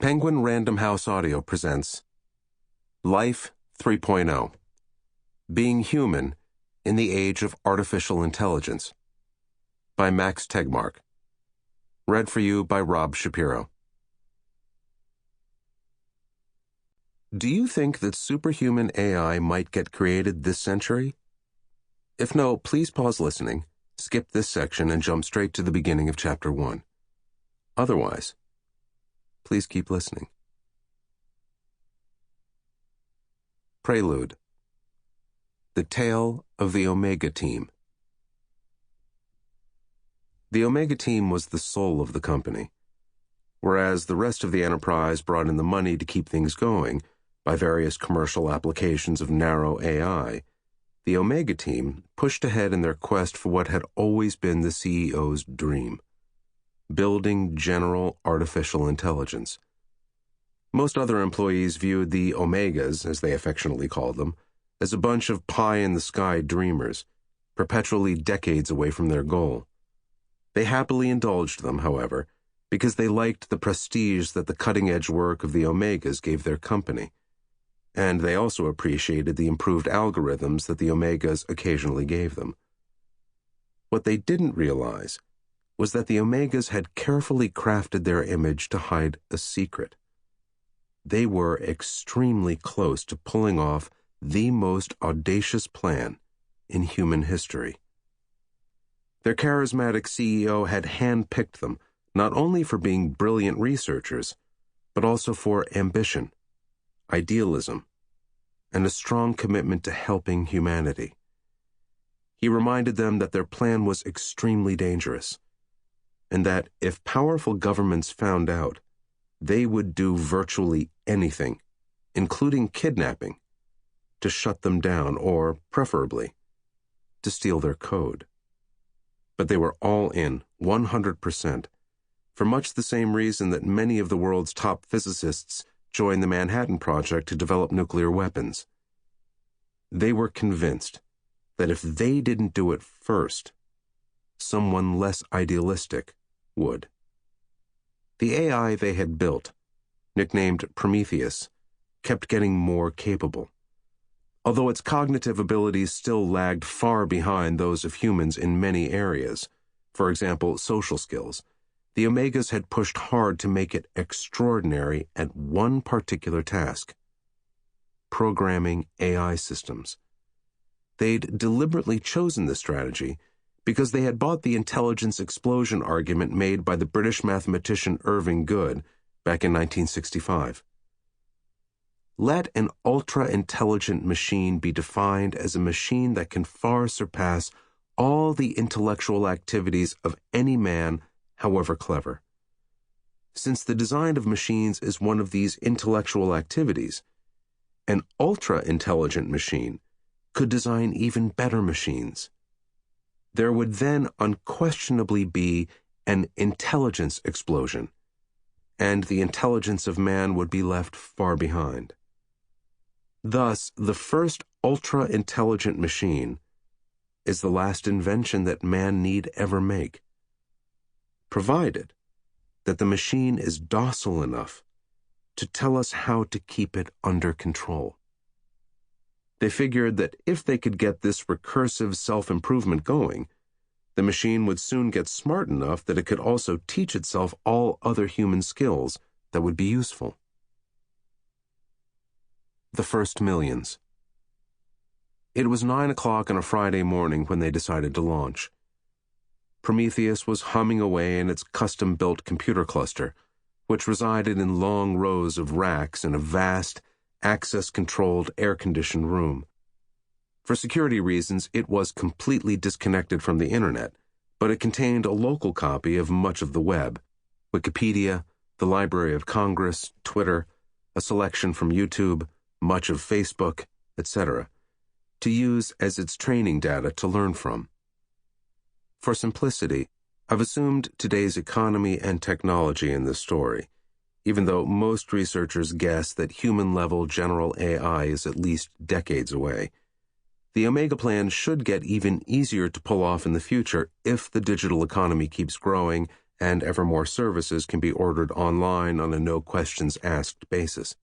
Penguin Random House Audio presents Life 3.0 Being Human in the Age of Artificial Intelligence by Max Tegmark. Read for you by Shapiro. Do you think that superhuman AI might get created this century? If no, please pause listening, skip this section, and jump straight to the beginning of Chapter 1. Otherwise, please keep listening. Prelude. The Tale of the Omega Team. The Omega Team was the soul of the company. Whereas the rest of the enterprise brought in the money to keep things going by various commercial applications of narrow AI, the Omega Team pushed ahead in their quest for what had always been the CEO's dream: building general artificial intelligence. Most other employees viewed the Omegas, as they affectionately called them, as a bunch of pie-in-the-sky dreamers, perpetually decades away from their goal. They happily indulged them, however, because they liked the prestige that the cutting-edge work of the Omegas gave their company, and they also appreciated the improved algorithms that the Omegas occasionally gave them. What they didn't realize was that the Omegas had carefully crafted their image to hide a secret. They were extremely close to pulling off the most audacious plan in human history. Their charismatic CEO had handpicked them not only for being brilliant researchers, but also for ambition, idealism, and a strong commitment to helping humanity. He reminded them that their plan was extremely dangerous, and that if powerful governments found out, they would do virtually anything, including kidnapping, to shut them down or, preferably, to steal their code. But they were all in, 100%, for much the same reason that many of the world's top physicists joined the Manhattan Project to develop nuclear weapons. They were convinced that if they didn't do it first, someone less idealistic would. The AI they had built, nicknamed Prometheus, kept getting more capable. Although its cognitive abilities still lagged far behind those of humans in many areas, for example, social skills, the Omegas had pushed hard to make it extraordinary at one particular task: programming AI systems. They'd deliberately chosen this strategy because they had bought the intelligence explosion argument made by the British mathematician Irving Good back in 1965. Let an ultra-intelligent machine be defined as a machine that can far surpass all the intellectual activities of any man, however clever. Since the design of machines is one of these intellectual activities, an ultra-intelligent machine could design even better machines. There would then unquestionably be an intelligence explosion, and the intelligence of man would be left far behind. Thus, the first ultra-intelligent machine is the last invention that man need ever make, provided that the machine is docile enough to tell us how to keep it under control. They figured that if they could get this recursive self-improvement going, the machine would soon get smart enough that it could also teach itself all other human skills that would be useful. The first millions. It was 9 o'clock on a Friday morning when they decided to launch. Prometheus was humming away in its custom-built computer cluster, which resided in long rows of racks in a vast, access-controlled, air-conditioned room. For security reasons, it was completely disconnected from the internet, but it contained a local copy of much of the web: Wikipedia, the Library of Congress, Twitter, a selection from YouTube, much of Facebook, etc., to use as its training data to learn from. For simplicity, I've assumed today's economy and technology in this story, even though most researchers guess that human-level general AI is at least decades away. The Omega plan should get even easier to pull off in the future if the digital economy keeps growing and ever more services can be ordered online on a no-questions-asked basis.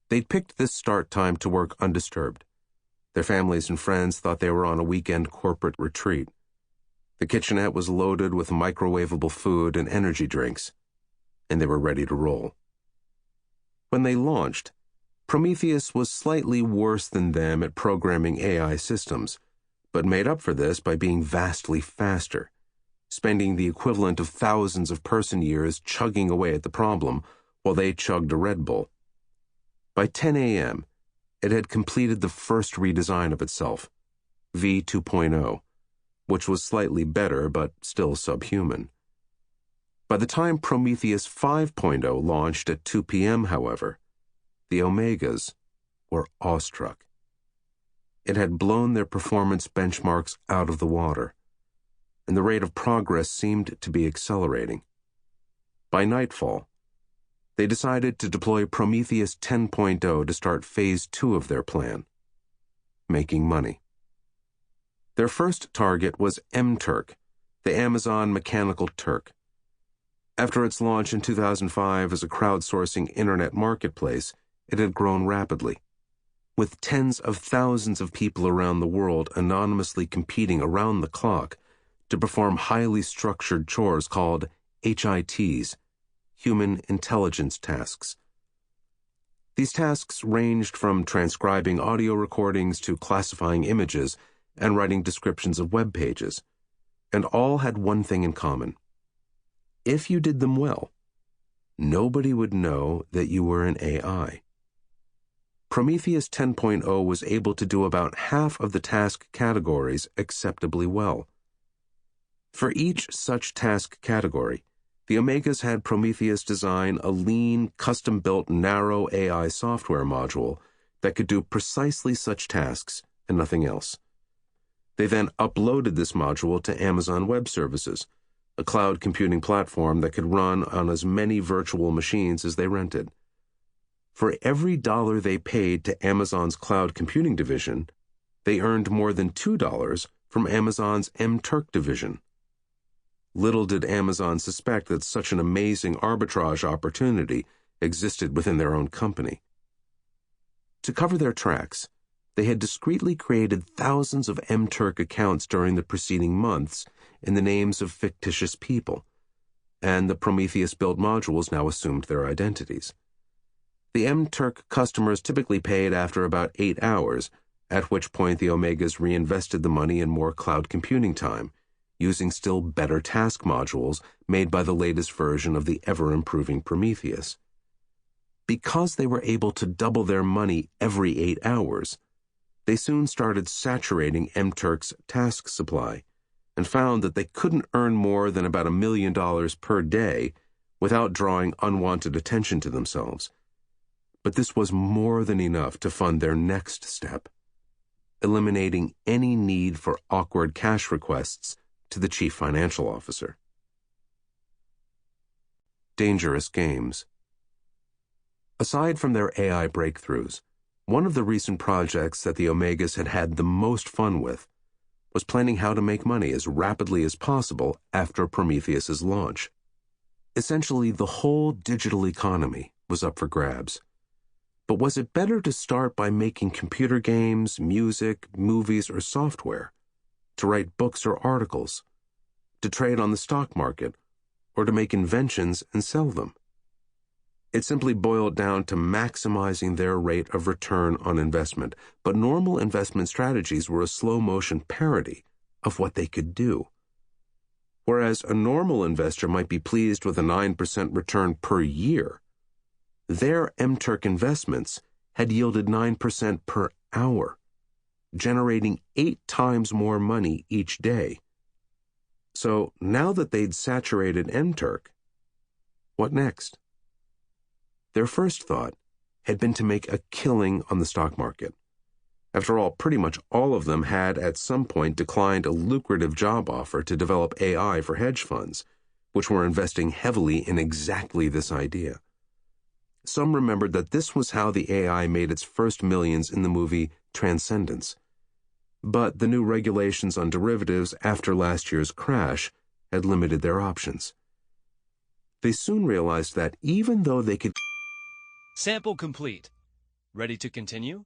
They'd picked this start time to work undisturbed. Their families and friends thought they were on a weekend corporate retreat. The kitchenette was loaded with microwavable food and energy drinks, and they were ready to roll. When they launched, Prometheus was slightly worse than them at programming AI systems, but made up for this by being vastly faster, spending the equivalent of thousands of person-years chugging away at the problem while they chugged a Red Bull. By 10 a.m., it had completed the first redesign of itself, V 2.0, which was slightly better but still subhuman. By the time Prometheus 5.0 launched at 2 p.m., however, the Omegas were awestruck. It had blown their performance benchmarks out of the water, and the rate of progress seemed to be accelerating. By nightfall, they decided to deploy Prometheus 10.0 to start Phase 2 of their plan, making money. Their first target was MTurk, the Amazon Mechanical Turk. After its launch in 2005 as a crowdsourcing internet marketplace, it had grown rapidly, with tens of thousands of people around the world anonymously competing around the clock to perform highly structured chores called HITs, Human Intelligence Tasks. These tasks ranged from transcribing audio recordings to classifying images and writing descriptions of web pages, and all had one thing in common. If you did them well, nobody would know that you were an AI. Prometheus 10.0 was able to do about half of the task categories acceptably well. For each such task category, the Omegas had Prometheus design a lean, custom-built narrow AI software module that could do precisely such tasks and nothing else. They then uploaded this module to Amazon Web Services, a cloud computing platform that could run on as many virtual machines as they rented. For every dollar they paid to Amazon's cloud computing division, they earned more than $2 from Amazon's MTurk division. Little did Amazon suspect that such an amazing arbitrage opportunity existed within their own company. To cover their tracks, they had discreetly created thousands of MTurk accounts during the preceding months in the names of fictitious people, and the Prometheus-built modules now assumed their identities. The MTurk customers typically paid after about 8 hours, at which point the Omegas reinvested the money in more cloud computing time, using still better task modules made by the latest version of the ever-improving Prometheus. Because they were able to double their money every 8 hours, they soon started saturating MTurk's task supply and found that they couldn't earn more than about $1 million per day without drawing unwanted attention to themselves. But this was more than enough to fund their next step, eliminating any need for awkward cash requests to the chief financial officer. Dangerous games. Aside from their AI breakthroughs, one of the recent projects that the Omegas had had the most fun with was planning how to make money as rapidly as possible after Prometheus's launch. Essentially, the whole digital economy was up for grabs. But was it better to start by making computer games, music, movies, or software, to write books or articles, to trade on the stock market, or to make inventions and sell them? It simply boiled down to maximizing their rate of return on investment, but normal investment strategies were a slow-motion parody of what they could do. Whereas a normal investor might be pleased with a 9% return per year, their MTurk investments had yielded 9% per hour, generating 8 times more money each day. So now that they'd saturated MTurk, what next? Their first thought had been to make a killing on the stock market. After all, pretty much all of them had at some point declined a lucrative job offer to develop AI for hedge funds, which were investing heavily in exactly this idea. Some remembered that this was how the AI made its first millions in the movie Transcendence. But the new regulations on derivatives after last year's crash had limited their options. They soon realized that even though they could... Sample complete. Ready to continue?